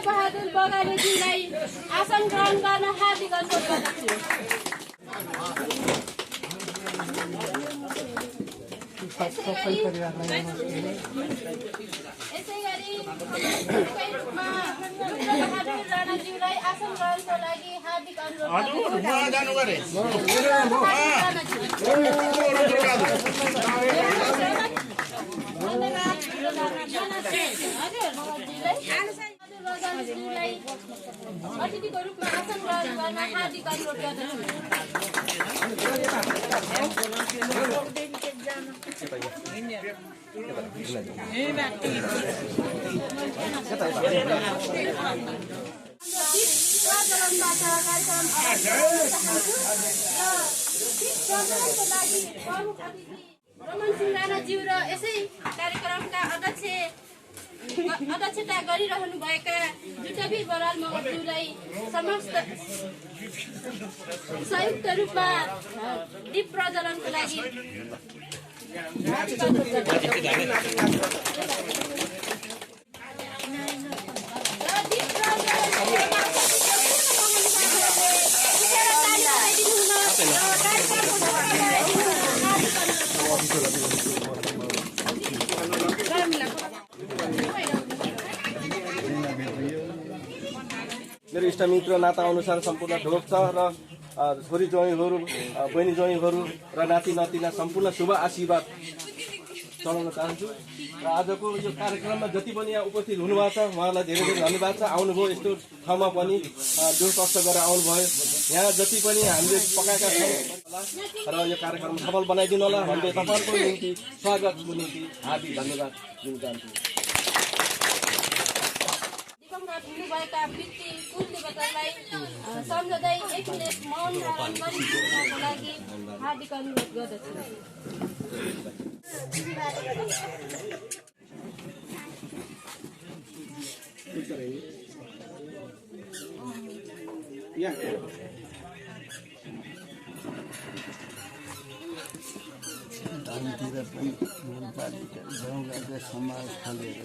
बहादुर बगालेजीलाई आसन ग्रहण गर्न हार्दिक अनुरोध गर्दछु। यसैगरी रूपमा बहादुर राणाज्यूलाई आसन ग्रहणको लागि हार्दिक अनुरोध अतिथिको रूपमा आसन ग्रहण गर्न हार्दिक अनुरोध गर्दछु। रमन सिंह राणाज्यू र यसै कार्यक्रमका अध्यक्षता गरिरहनुभएका जुटवीर बराल मगरज्यूलाई समस्त संयुक्त रूपमा दीप प्रज्वलनको लागि मेरो इष्टमित्र नाता अनुसार सम्पूर्ण ढोक छ र छोरी ज्वाइँहरू बहिनी ज्वाइँहरू र नाति नातिना सम्पूर्ण शुभ आशीर्वाद चढाउन चाहन्छु। र आजको यो कार्यक्रममा जति पनि यहाँ उपस्थित हुनुभएको छ उहाँलाई धेरै धेरै धन्यवाद छ। आउनुभयो यस्तो ठाउँमा पनि जोड कष्ट गरेर आउनुभयो। यहाँ जति पनि हामीले पकाएका छौँ र यो कार्यक्रम सफल बनाइदिनु होला भन्दै तपाईँहरूको निम्ति स्वागतको निम्ति हार्दिक धन्यवाद दिन चाहन्छु। हुनुभएका व्यक्ति कुलदेवतालाई सम्झँदै एक मिनट मौन धारण गरिदिनुको लागि हार्दिक अनुरोध गर्दछु। गाउँतिर पनि नेपालीका गाउँघरका समाज खोलेर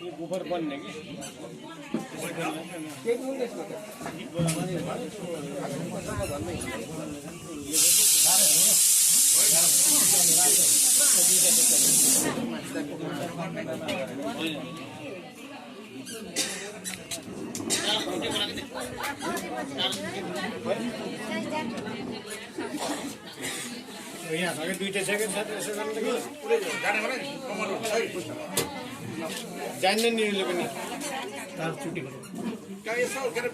गोबर बन्ने कि यहाँ सके दुईटा सेकेन्ड साथ यसो गर्नु त पुरै गाडा गरे जान्ने निले पनि तार छुट्टी गर्नु का यसो गरे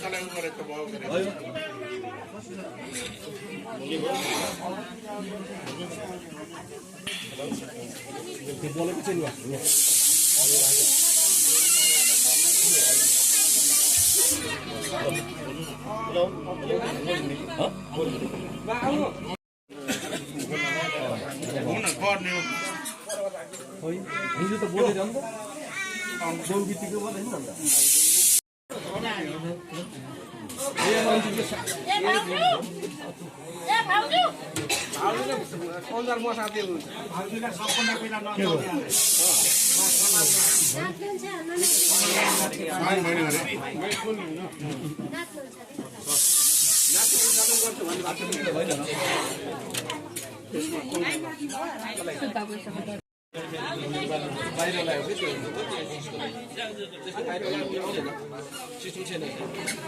चलाउनु गरे त भयो गरे त्यो बोलेको चाहिँ नि हिजो त बोलेर अन्त देउगीतिको बोले नि अन्त बाहिर लाग्यो सिस्टम छैन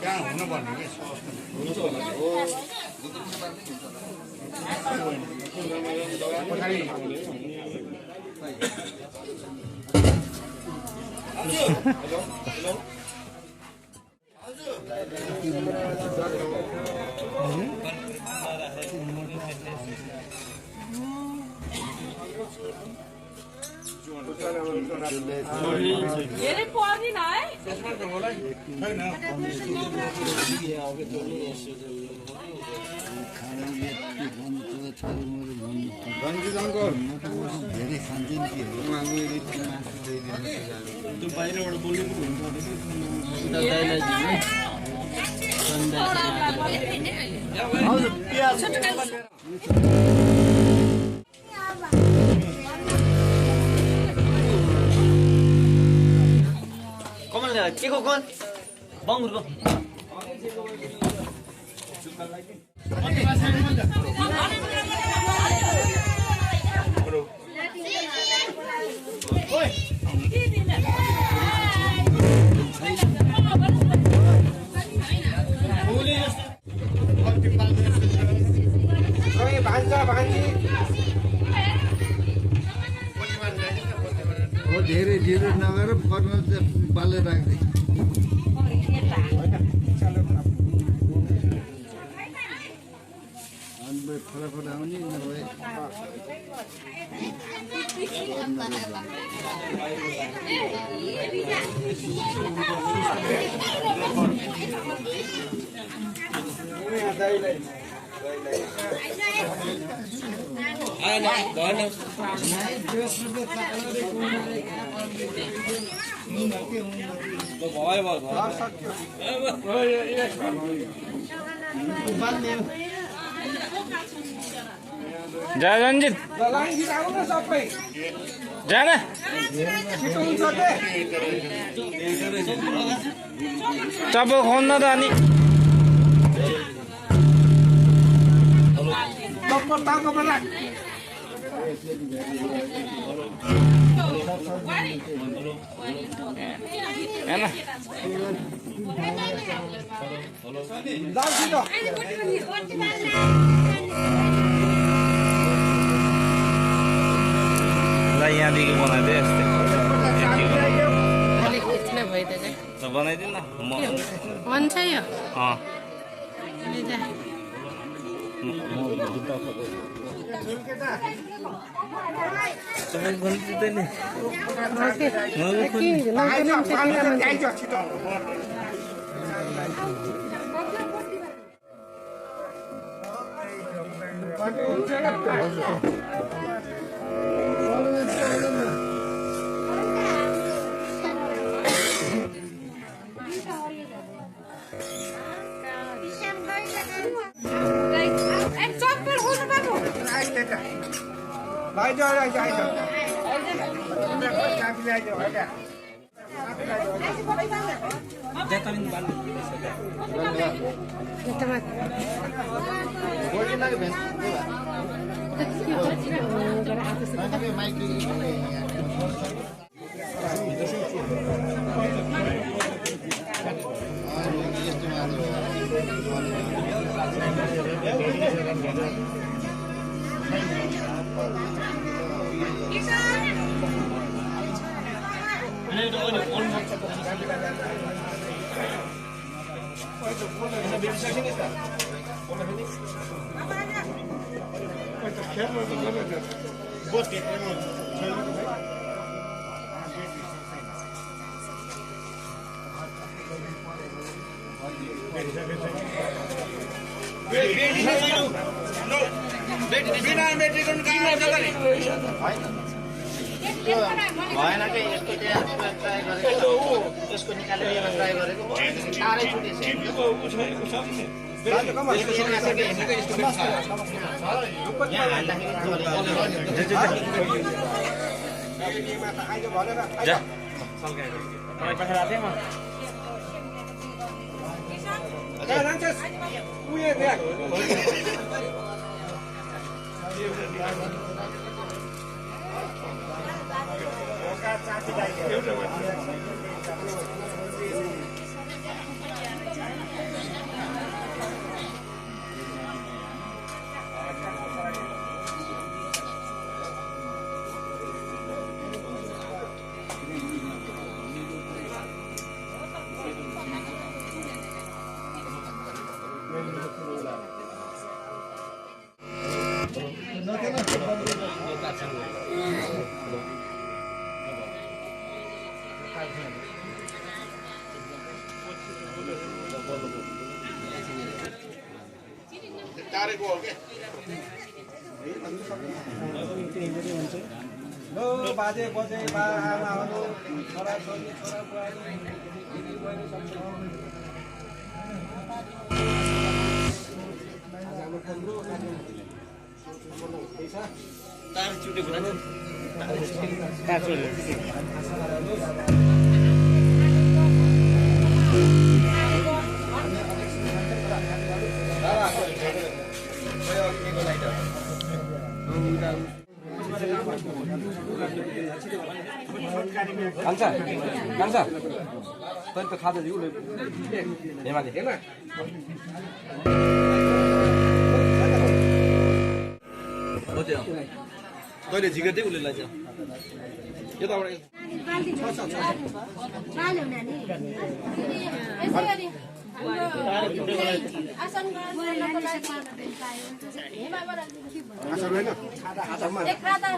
कहाँ हुनुपर्ने हुन्छ होला हो धेरै पर्दैन है धेरै खान्छन् कि त्यो बाहिरबाट बोल्ने पनि के को कौन बंगुर को धेरै ढिलो नगरेर फर्न बाले राख्दै फटाफट आउने नभए जा रञ्जित जाना चप्पल खोल्न त अनि यहाँदेखि बनाइदिए यस्तै बनाइदिनु न हुन्छ यो भएन के यसको चाहिँ ट्राई गरेको यसको निकालेर यसलाई ट्राई गरेको तारै छुटेछ बाजे बजे आमाहरू छोराछोरी छोरा बुहारी दिदी बहिनी तार छुटेको कान्छा कान्छा तैँले त खाँदै थियो उसले हेमाले हेमा हो त्यो तैँले झिकेर उसले लैजा यताबाट आसन गर्नको लागि हेमाबाट एक खाता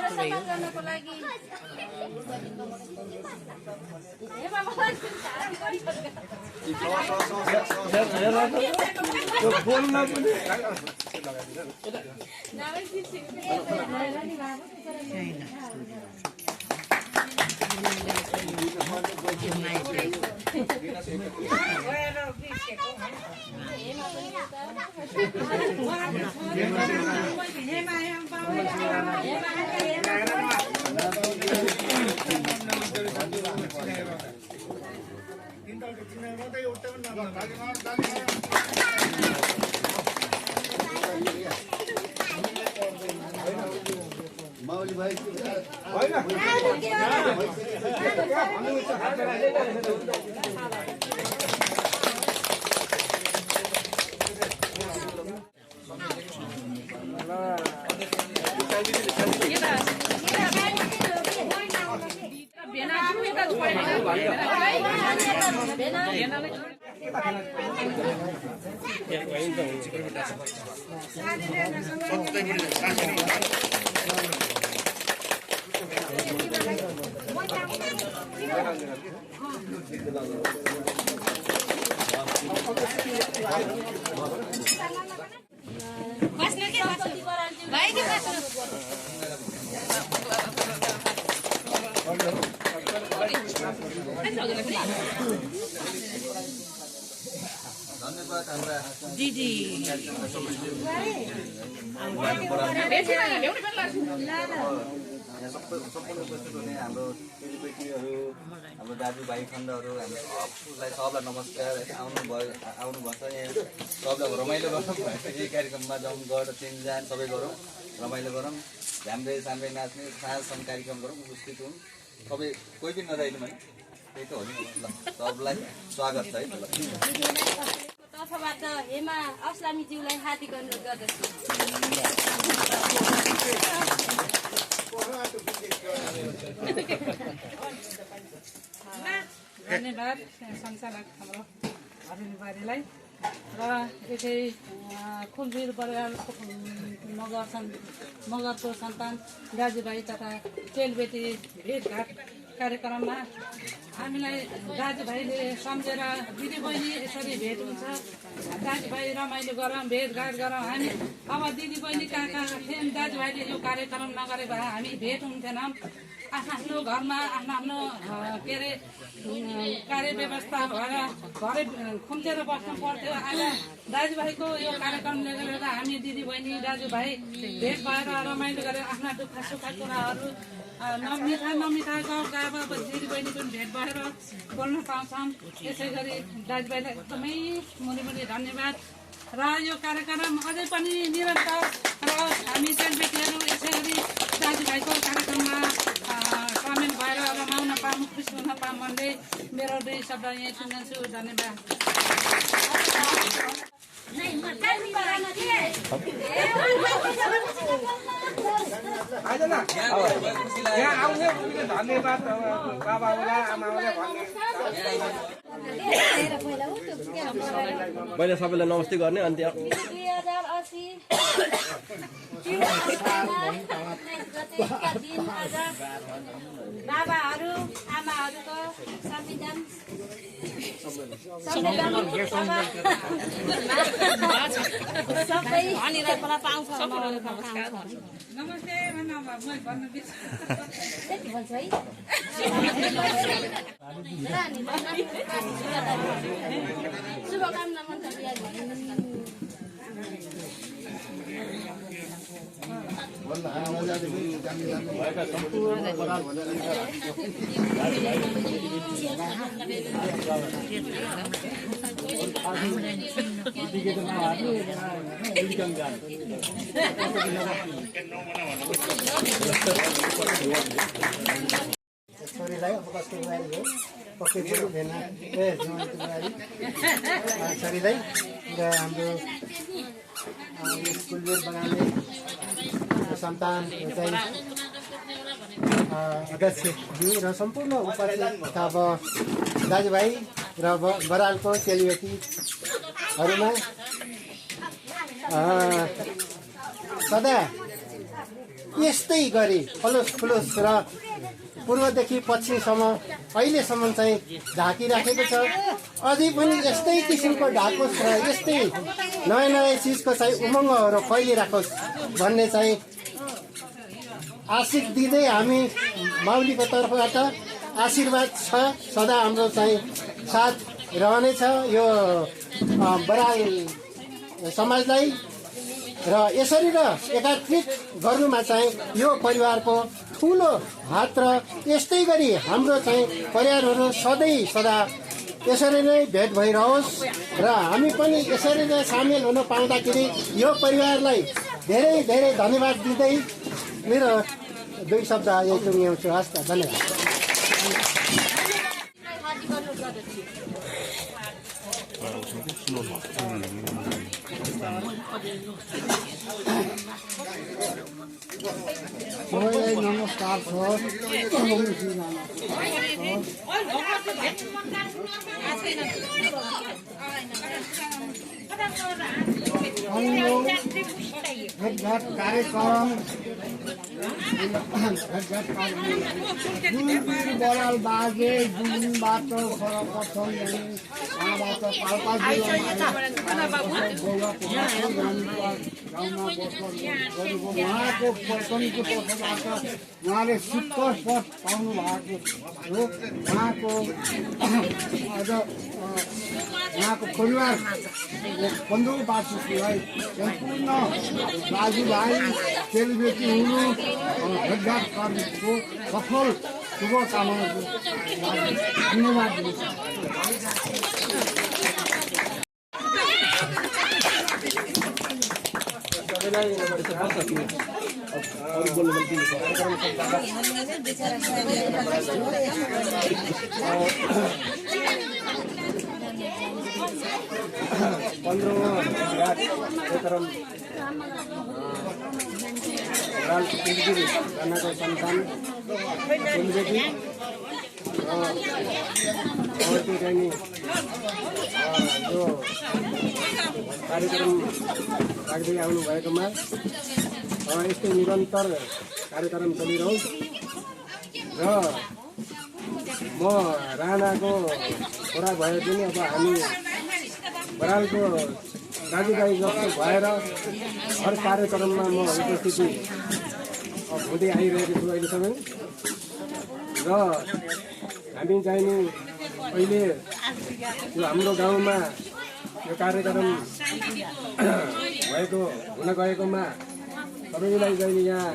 सफा गर्नको लागि माउली भाइ धन्यवाद हाम्रा दिदी यहाँ सम्पूर्ण उपस्थित हुने हाम्रो केटीबेटीहरू हाम्रो दाजुभाइ खण्डहरू हाम्रो सबलाई नमस्कार है आउनुभएको छ यहाँ सबलाई रमाइलो गरौँ यही कार्यक्रममा जाउँ गएर चिनजान सबै गरौँ रमाइलो गरौँ झ्याम्रे साम्रे नाच्ने साँझसम्म कार्यक्रम गरौँ उपस्थित हुन् सबै कोही पनि नजाइदिउँ है त्यही त हो नि ल सबलाई स्वागत छ है तर्फबाट हेमा अस्लामीज्यूलाई हार्दिक अनुरोध गर्दछु। धन्यवाद संचालक हाम्रो हरिणीबारीलाई र यसै कुलवीर बराल मगरको सन्तान दाजुभाइ तथा चेलबेटी भेटघाट कार्यक्रममा हामीलाई दाजुभाइले सम्झेर दिदीबहिनी यसरी भेट हुन्छ दाजुभाइ रमाइलो गरौँ भेटघाट गरौँ हामी अब दिदीबहिनी कहाँ कहाँ थियौँ दाजुभाइले यो कार्यक्रम नगरे भए हामी भेट हुन्थेनौँ आफ्नो घरमा आफ्नो के अरे कार्य व्यवस्था भएर घरै खुम्चेर बस्नु पर्थ्यो आज दाजुभाइको यो कारणले गर्दा हामी दिदीबहिनी दाजुभाइ भेट भएर रमाइलो गरेर आफ्ना दुःख सुखका कुराहरू नमिठा गाउँका दिदीबहिनी पनि भेट भएर बोल्न पाउँछौँ। यसै गरी दाजुभाइलाई एकदमै मुनि धन्यवाद र यो कार्यक्रम अझै पनि निरन्तर रहोस्। हामी चेलीबेटीहरू यसै गरी दाजुभाइको कार्यक्रममा सामेल भएर रमाउन पाऊँ खुसी हुन पाऊँ भन्दै मेरो 2 शब्द यहीँ सुन्छु। धन्यवाद। यहाँ आउने धन्यवाद बाबालाई आमालाई मैले सबैलाई नमस्ते गर्ने अनि त्यहाँ 2080 बाबाहरू आमाहरूको संविधान नमस्ते शुभकामना भएका सम्पूर्ण छोरीलाई अवकाशको कुमारी हो पक्कै पनि भेना जीवनको कुमारी छोरीलाई र हाम्रो कुलवीर बनाउने सन्तान चाहिँ अध्यक्षज्यू र सम्पूर्ण उपस्थित अब दाजुभाइ र बरालको चेलीबेटीहरूमा सदा यस्तै गरी खलोस र पूर्वदेखि पश्चिमसम्म अहिलेसम्म चाहिँ ढाकिराखेको छ। अझै पनि यस्तै किसिमको ढाकोस् र यस्तै नयाँ नयाँ चिजको चाहिँ उमङ्गहरू फैलिराखोस् भन्ने चाहिँ आशिष दिँदै हामी माउलीको तर्फबाट आशीर्वाद छ सदा हाम्रो चाहिँ साथ रहनेछ यो बराल समाजलाई र यसरी र एकीकृत गर्नुमा चाहिँ यो परिवारको ठुलो हात र यस्तै गरी हाम्रो चाहिँ परिवारहरू सदा यसरी नै भेट भइरहोस् र हामी पनि यसरी नै सामेल हुन पाउँदाखेरि यो परिवारलाई धेरै धेरै धन्यवाद दिँदै मेरो 2 शब्द यही टुङ्ग्याउँछु। हस् त धन्यवाद। सबैलाई नमस्कार छ। भेटघाट कार्यक्रम बराल बाजे जुनबाट सर्वप्रथम उहाँबाट पाल्पा उहाँको प्रथमको पक्षबाट उहाँले शिखर पद पाउनु भएको हो। उहाँको परिवार 15 वार्षिकलाई सम्पूर्ण दाजुभाइ चेलीबेटी हुनु भेटघाट कार्यको सफल शुभकामनाको लागि धन्यवाद दिन्छ। राणाको सन्तान चेलीबेटी जो कार्यक्रम राख्दै आउनु भएकोमा यस्तै निरन्तर कार्यक्रम चलिरहोस् र म राणाको छोरा भए पनि अब हामी बरालको दाजुभाइ जस्तो भएर हर कार्यक्रममा म उपस्थिति हुँदै आइरहेको छु अहिलेसम्म र हामी चाहिँ नि अहिले यो हाम्रो गाउँमा यो कार्यक्रम भएको हुन गएकोमा सबैलाई चाहिँ यहाँ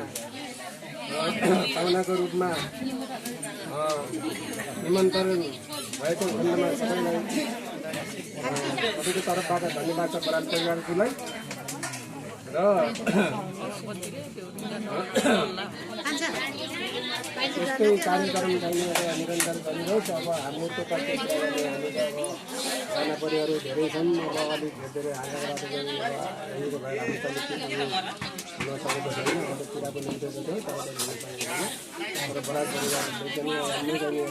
पाहुनाको रूपमा निमन्त्रण भएको खण्डमा सबैलाई तपाईँको तर्फबाट धन्यवाद छ बराल परिवारलाई र यस्तै कार्यक्रम चाहिँ निरन्तर चलिरहोस्। अब हाम्रो त्यो प्रत्येक खाना परिवारहरू धेरै छन्। अब अलिक धेरै हालेर भएर हामी नसकेको छैन। अब कुराको निम्ति चाहिँ तर बराल परिवारले चाहिँ राम्रो चाहिँ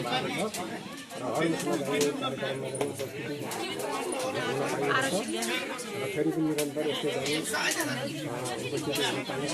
भएको छ र अहिलेसम्म चाहिँ कार्यक्रममा पनि उपस्थिति र फेरि पनि निरन्तर यस्तै चाहिँ उपस्थिति हुन पाइन्छ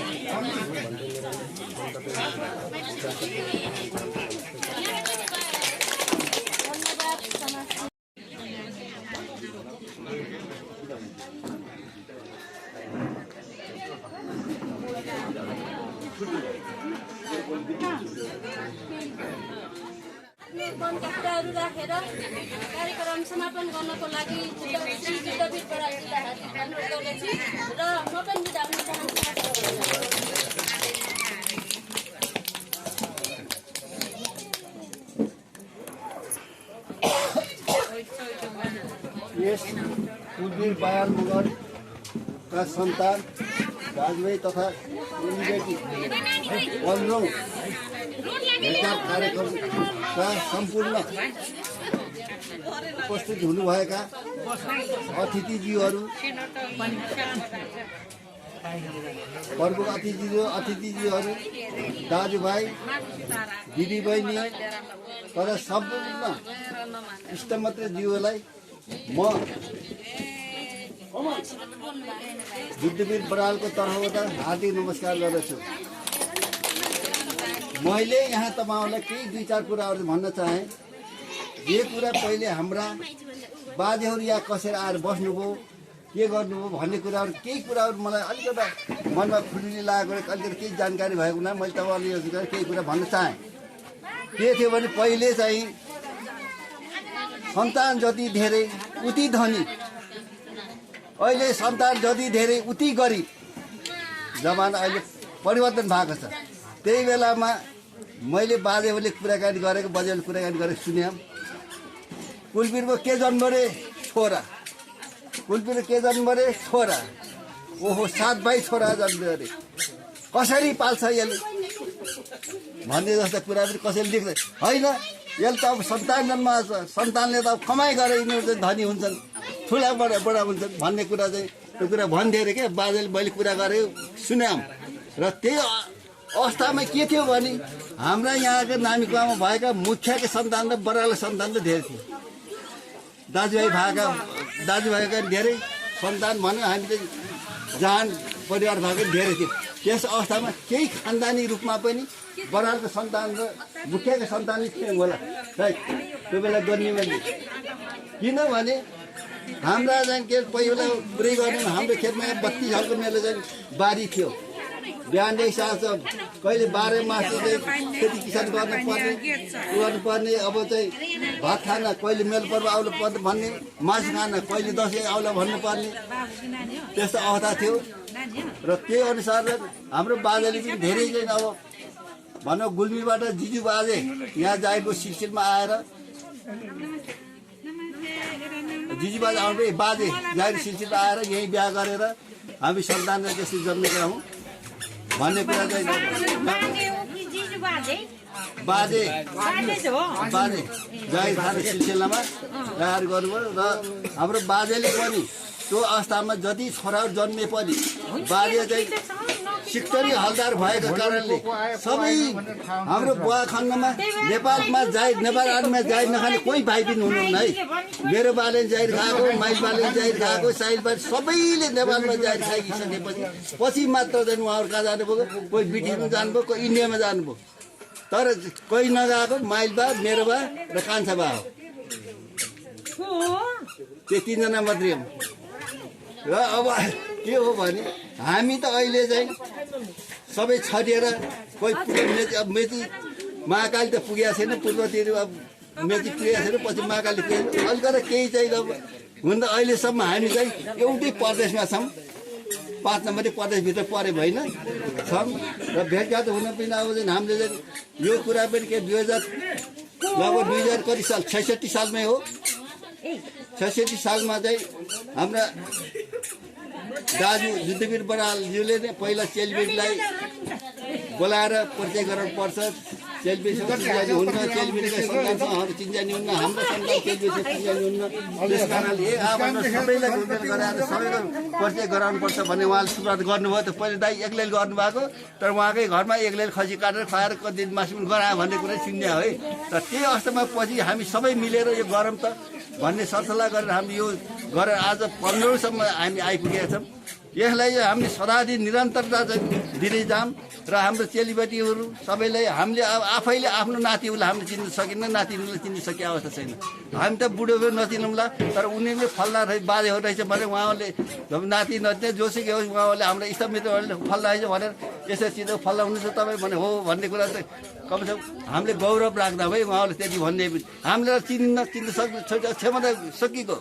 भन्दै कुराहरू राखेर कार्यक्रम समापन गर्नको लागि जुद्धवीर बरालजीलाई हार्दिक धन्यवाद गर्दछु र म पनि बिदा हुन चाहन्छु। यस कुलवीर बराल मगरका सन्तान दाजुभाइ तथा चेलीबेटी 15औं भेटघाट कार्यक्रमका सम्पूर्ण उपस्थित हुनुभएका अतिथिज्यूहरू, प्रमुख अतिथिज्यूहरू, दाजुभाइ, दिदीबहिनी तथा सम्पूर्ण इष्टमित्रज्यूहरूलाई म जुद्धवीर बरालको तर्फबाट हार्दिक नमस्कार गर्दछु। मैले यहाँ तपाईँहरूलाई केही 2-4 कुराहरू भन्न चाहे। जे कुरा पहिले हाम्रा बाजेहरू यहाँ कसेर आएर बस्नुभयो, के गर्नुभयो भन्ने कुराहरू केही कुराहरू मलाई अलिकति मनमा खुल्ली लागेको अलिकति केही जानकारी भएको हुना मैले तपाईँहरूले केही कुरा भन्न चाहेँ। के थियो भने पहिले चाहिँ सन्तान जति धेरै उति धनी, अहिले सन्तान जति धेरै उति गरिब जमाना अहिले परिवर्तन भएको छ। त्यही बेलामा मैले बाजेहरूले कुराकानी गरेको बजेहरूले कुराकानी गरेको सुने। कुलवीरको के जन्म रे? छोरा। कुलवीर के जन्म रे? छोरा। ओहो 7 भाइ छोरा जन्म अरे, कसरी पाल्छ यसले भन्ने जस्तो कुरा पनि कसैले लेख्दै होइन। यसले त अब सन्तान जन्म सन्तानले त अब कमाइ गरेर यिनीहरू चाहिँ धनी हुन्छन्, ठुला बडा हुन्छन् भन्ने कुरा चाहिँ त्यो कुरा भन्थे अरे क्या बाजेले। मैले कुरा गरेँ सुन्याम र त्यही अवस्थामा के थियो भने हाम्रा यहाँको नानीकोमा भएका मुखियाको सन्तान र बरालको सन्तान त धेरै थियो। दाजुभाइका धेरै सन्तान भन्यो हामी चाहिँ जहान परिवार भएको धेरै थियो। त्यस अवस्थामा केही खानदानी रूपमा पनि बरालको सन्तान र मुखियाको सन्तानले थियौँ होला सायद त्यो बेला गर्ने भने। किनभने हाम्रा चाहिँ के पहिला पुरै गर्ने हाम्रो खेतमा 32 सालको मेरो चाहिँ बारी थियो। बिहानदेखि साँझ कहिले 12 मास चाहिँ खेती किसान गर्नुपर्ने अब चाहिँ भात खान कहिले मेल पर्व आउनु पर्ने भन्ने, मासु खान कहिले दसैँ आउला भन्नुपर्ने त्यस्तो अवस्था थियो। र त्यही अनुसार हाम्रो बाजेले पनि धेरै चाहिँ अब भनौँ गुल्मीबाट जिजु बाजे यहाँ जाएको सिलसिलमा आएर जिजु बाजे आउनु बाजे जाएको सिलसिलमा आएर यहीँ बिहा गरेर हामी सन्तानलाई त्यसरी जन्मेका हौँ भन्ने कुरा चाहिँ बाजे जागिर खाने सिलसिलामा तयार गर्नुभयो। र हाम्रो बाजेले पनि त्यो अवस्थामा जति छोराहरू जन्मे पनि बाजे चाहिँ सिक्टरी हलदार भएको कारणले सबै हाम्रो बुवा खण्डमा नेपालमा जाहिर नेपाल आर्मीमा जाहिर नखाने कोही भाइ पनि हुनुहुन्न है। मेरो बाले जाहिर खाएको, माइल बाले जाहिर खाएको, साहिल बाले सबैले नेपालमा जाहिर खाइसकेपछि पछि मात्र चाहिँ उहाँहरू कहाँ जानुभयो, कोही ब्रिटिसमा जानुभयो, कोही इन्डियामा जानुभयो। तर कोही नगएको माइल बा, मेरो बा र कान्छा बा हो। त्यो 3 जना मात्रै हो। र अब के हो भने हामी त अहिले चाहिँ सबै छरिएर कोही मेची महाकाली त पुगेको छैन, पूर्वतिर अब मेची पुगेको छैन, पछि महाकाली पुगेको अलिकति केही चाहिँ अब हुन त अहिलेसम्म हामी चाहिँ एउटै प्रदेशमा छौँ, 5 नम्बरी प्रदेशभित्र परे भएन छौँ। र भेटघाट हुन पनि अब चाहिँ हामीले चाहिँ यो कुरा पनि के 2000 कति साल 66 सालमै हो। 66 सालमा चाहिँ हाम्रा दाजु युद्धवीर बरालज्यूले नै पहिला चेलीबेटीलाई बोलाएर परिचय गराउनु पर्छ। चेलीबेटीसँग चिन्जानी हुन्न, चेलीबेटीका सन्तानसँग हाम्रो चिन्जानी हुन्न, हाम्रो सन्तान चेलीबेटीसँग चिन्जानी हुन्न। त्यस कारणले सबैलाई उल्लेख गराएर सबैको परिचय गराउनुपर्छ भन्ने उहाँले सुरुवात गर्नुभयो। त पहिले दाइ एक्लै गर्नुभएको, तर उहाँकै घरमा एक्लै खसी काटेर खुवाएर कति दिन मासु पनि गरायो भन्ने कुरा सुन्ने है। तर त्यही अवस्थामा पछि हामी सबै मिलेर यो गरौँ त भन्ने सरसल्लाह गरेर हामी यो गरेर आज 15औँसम्म हामी आइपुगेका छौँ। यसलाई हामीले सदादिन निरन्तरता दिँदै जाऊँ र हाम्रो चेलीबेटीहरू सबैलाई हामीले आफैले आफ्नो नातिहरूलाई हामीले चिन्न सकिन्न, नातिनीलाई चिन्न सकिने अवस्था छैन। हामी त बुढो नचिनौँला, तर उनीहरूले फल्ला बाजे हो रहेछ भने उहाँहरूले नाति नचिने जोसुकै होस् उहाँहरूले हाम्रो इष्टमित्रहरूले फल्ला रहेछ भनेर यसरी चिन्नु फल्ला हुनुहुन्छ तपाईँ भने हो भन्ने कुरा चाहिँ कमसेकम हामीले गौरव राख्दा भाइ उहाँहरूले त्यति भन्ने हामीले चिन्न क्षमता सकिएको।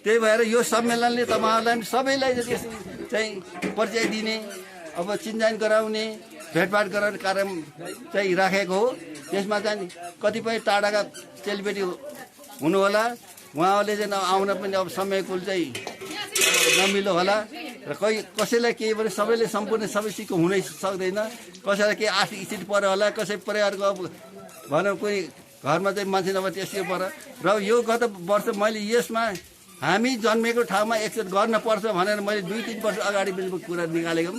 त्यही भएर यो सम्मेलनले तपाईँहरूलाई सबैलाई चाहिँ परिचय दिने, अब चिन्जान गराउने, भेटभाट गराउने कार्यक्रम चाहिँ राखेको हो। त्यसमा चाहिँ कतिपय टाढाका चेलीबेटी हुनुहोला, उहाँहरूले चाहिँ आउन पनि अब समयकुल चाहिँ नमिलो होला। र कोही कसैलाई केही भने सबैले सम्पूर्ण सबै सिक्को हुनै सक्दैन, कसैलाई केही आर्थिक स्थिति पऱ्यो होला, कसै परिवारको अब भनौँ कोही घरमा चाहिँ मान्छे नभए त्यसै पर। र यो गत वर्ष मैले यसमा हामी जन्मेको ठाउँमा एकचोटि गर्नुपर्छ भनेर मैले 2-3 वर्ष अगाडि पनि कुरा निकालेको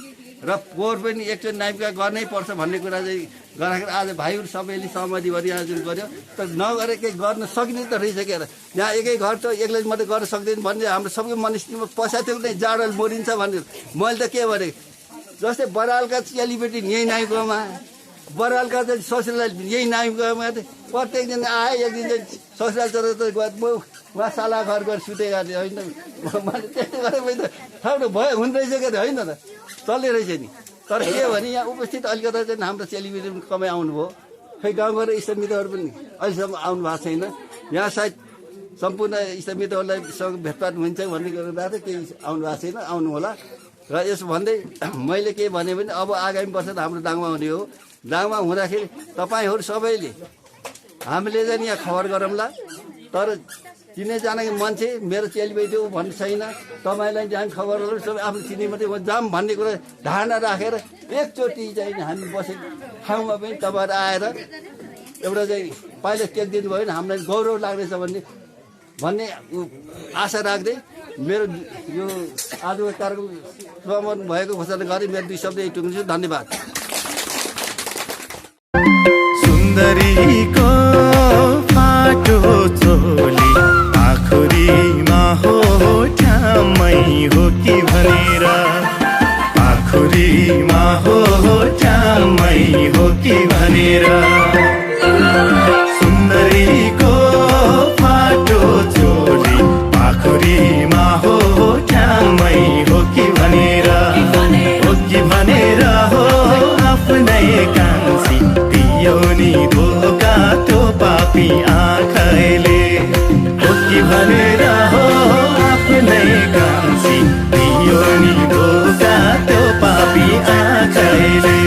र पोहोर पनि एकचोटि नाइका गर्नै पर्छ भन्ने कुरा चाहिँ गर्दाखेरि आज भाइहरू सबैले सहमति गरिआयोजन गर्यो। तर नगरे केही गर्न सकिने त रहिसकेर यहाँ एकै घर त एक्लै मात्रै गर्न सक्दैन भन्ने हाम्रो सबै मनस्थितिमा पैसा थियो नै जाडोले मरिन्छ भनेर मैले त के भने जस्तै बरालका चेलीबेटी यहीँ नाइकोमा, बरालका चाहिँ ससुराल यही नाइकोमा प्रत्येक दिन आए, एक दिन चाहिँ ससुराल चलाउँदा उहाँ साला घर गएर सुतेका थिएँ होइन। मैले त्यस्तै गरेँ मैले त ठाउँ भयो हुँदो रहेछ क्या होइन त चल्ने रहेछ नि। तर के भने यहाँ उपस्थित अलिकता चाहिँ हाम्रो चेलीबेटी पनि कमै आउनुभयो, खै गाउँघर इष्टमित्रहरू पनि अहिलेसम्म आउनु भएको छैन। यहाँ सायद सम्पूर्ण इष्टमित्रहरूलाई भेटभाट हुन्छ भन्ने गर्दा त केही आउनु भएको छैन, आउनु होला। र यसो भन्दै मैले के भने पनि अब आगामी वर्ष हाम्रो दाङमा हुने हो। दाङमा हुँदाखेरि तपाईँहरू सबैले हामीले चाहिँ यहाँ खबर गरौँला। तर चिनेजानेको मान्छे मेरो चेलीबेटी हो भन्ने छैन, तपाईँलाई चाहिँ खबर गरौँ सबै आफ्नो चिने मात्रै जाम भन्ने कुरा धारणा राखेर एकचोटि चाहिँ हामी बसेको ठाउँमा पनि तपाईँहरू आएर एउटा चाहिँ पाइलट टेक दिनुभयो भने हामीलाई गौरव लाग्दैछ भन्ने आशा राख्दै मेरो यो आजको कार्यक्रम समापन भएको घोषणा गरेँ। मेरो 2 शब्द यही टुङ्गिन्छु। धन्यवाद। सुन्दरीको फाटो चोली पाखुरीमा हो ठ्याम्मै हो कि भनेर पाखुरीमा हो ठ्याम्मै हो कि भनेर सुन्दरीको फाटो चोली पाखुरीमा हो ठ्याम्मै हो कि भनेर हो आफ्नै कान्छी दियो नि धोका त्यो पापी आँखाले हो कि भनेर हो आफ्नै कान्छी दियो नि धोका त्यो पापी आँखाले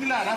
मिला